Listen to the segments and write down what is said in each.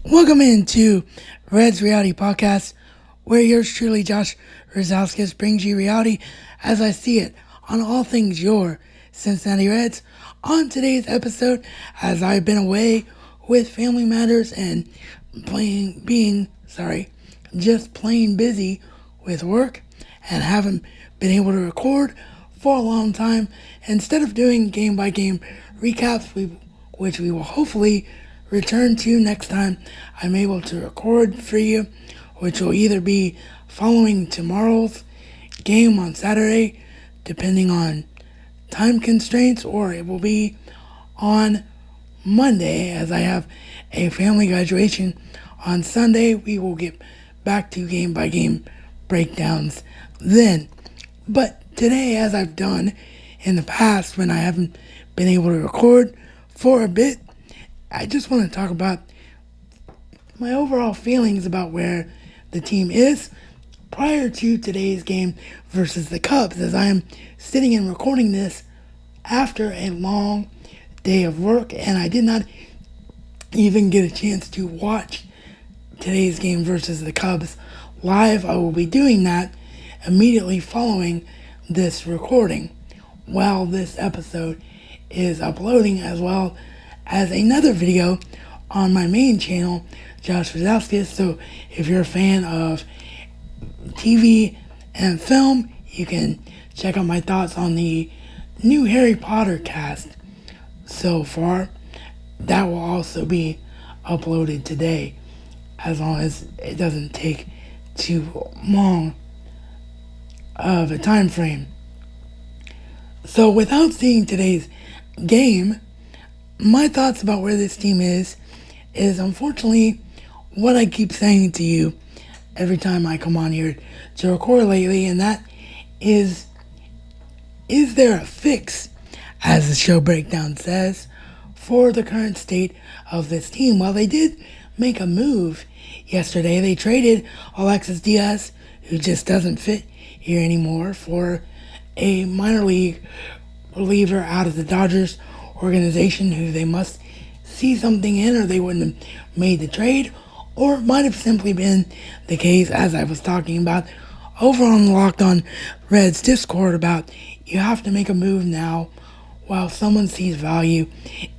Welcome into Reds Reality Podcast, where yours truly, Josh Razauskas, brings you reality as I see it on all things your Cincinnati Reds. On today's episode, as I've been away with family matters and just plain busy with work and haven't been able to record for a long time, instead of doing game by game recaps, which we will hopefully return to next time I'm able to record for you, which will either be following tomorrow's game on Saturday, depending on time constraints, or it will be on Monday as I have a family graduation on Sunday. We will get back to game by game breakdowns then. But today, as I've done in the past when I haven't been able to record for a bit, I just want to talk about my overall feelings about where the team is prior to today's game versus the Cubs, as I am sitting and recording this after a long day of work, and I did not even get a chance to watch today's game versus the Cubs live. I will be doing that immediately following this recording while this episode is uploading, as well as another video on my main channel, Josh Razauskas. So if you're a fan of TV and film, you can check out my thoughts on the new Harry Potter cast so far. That will also be uploaded today, as long as it doesn't take too long of a time frame. So without seeing today's game, my thoughts about where this team is unfortunately what I keep saying to you every time I come on here to record lately, and that is there a fix, as the show breakdown says, for the current state of this team? Well, they did make a move yesterday. They traded Alexis Diaz, who just doesn't fit here anymore, for a minor league reliever out of the Dodgers organization who they must see something in, or they wouldn't have made the trade. Or it might have simply been the case, as I was talking about over on the Locked On Reds Discord, about you have to make a move now while someone sees value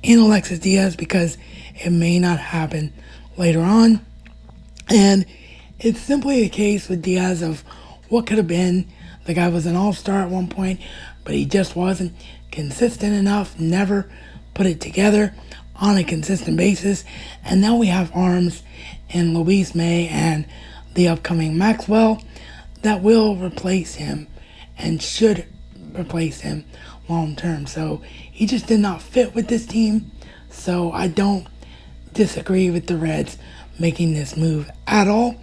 in Alexis Diaz, because it may not happen later on. And it's simply the case with Diaz of what could have been. The guy was an all-star at one point, but he just wasn't consistent enough, never put it together on a consistent basis. And now we have arms in Luis May and the upcoming Maxwell that will replace him and should replace him long term. So he just did not fit with this team. So I don't disagree with the Reds making this move at all.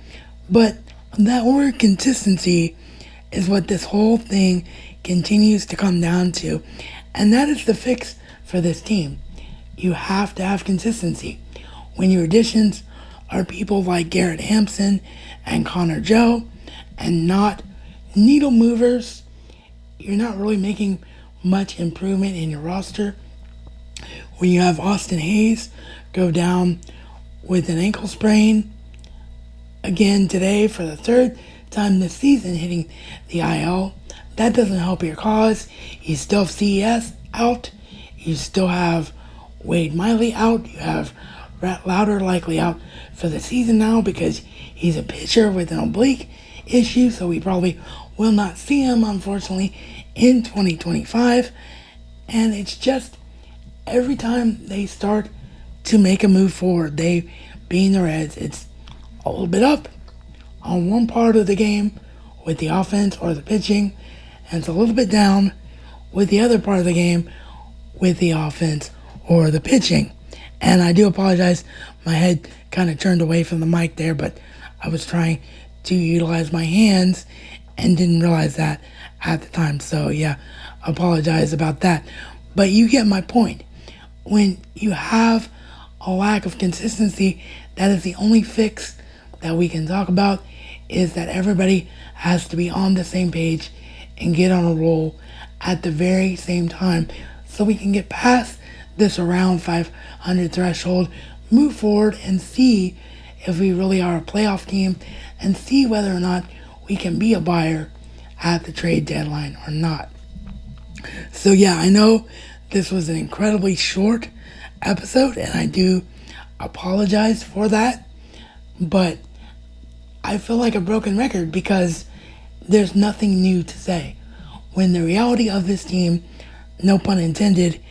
But that word consistency is what this whole thing continues to come down to. And that is the fix for this team. You have to have consistency. When your additions are people like Garrett Hampson and Connor Joe, and not needle movers, you're not really making much improvement in your roster. When you have Austin Hayes go down with an ankle sprain again today for the third time this season, hitting the IL, that doesn't help your cause. You still have CES out. You still have Wade Miley out. You have Rat Lauder likely out for the season now because he's a pitcher with an oblique issue, so we probably will not see him, unfortunately, in 2025. And it's just every time they start to make a move forward, they being the Reds, it's a little bit up on one part of the game with the offense or the pitching, and it's a little bit down with the other part of the game with the offense or the pitching. And I do apologize, my head kind of turned away from the mic there, but I was trying to utilize my hands and didn't realize that at the time. So yeah, apologize about that. But you get my point. When you have a lack of consistency, that is the only fix that we can talk about, is that everybody has to be on the same page and get on a roll at the very same time, so we can get past this around 500 threshold move forward and see if we really are a playoff team and see whether or not we can be a buyer at the trade deadline or not. So yeah, I know this was an incredibly short episode and I do apologize for that, but I feel like a broken record because there's nothing new to say. When the reality of this team, no pun intended,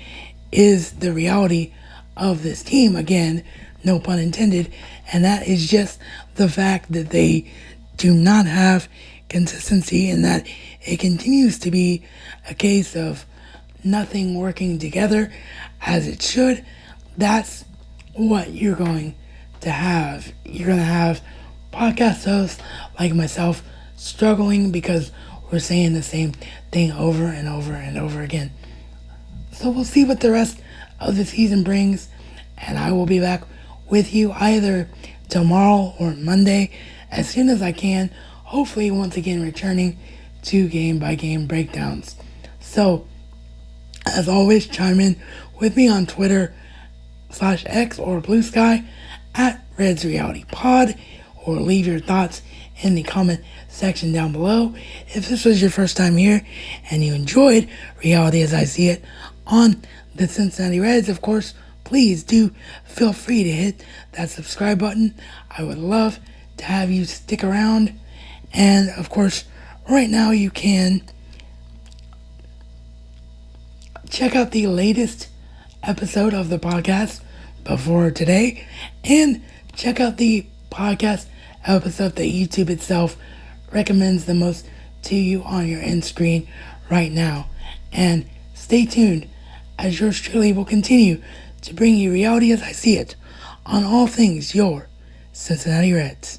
is the reality of this team, again, no pun intended, and that is just the fact that they do not have consistency and that it continues to be a case of nothing working together as it should. That's what you're going to have. You're going to have podcast hosts like myself struggling because we're saying the same thing over and over and over again. So we'll see what the rest of the season brings, and I will be back with you either tomorrow or Monday as soon as I can, hopefully once again returning to game by game breakdowns. So as always, chime in with me on Twitter /X or Blue Sky at Reds Reality Pod, or leave your thoughts in the comment section down below. If this was your first time here and you enjoyed Reality as I See It on the Cincinnati Reds, of course, please do feel free to hit that subscribe button. I would love to have you stick around. And of course, right now you can check out the latest episode of the podcast before today, and check out the podcast episode that YouTube itself recommends the most to you on your end screen right now. And stay tuned as yours truly will continue to bring you Reality as I See It on all things your Cincinnati Reds.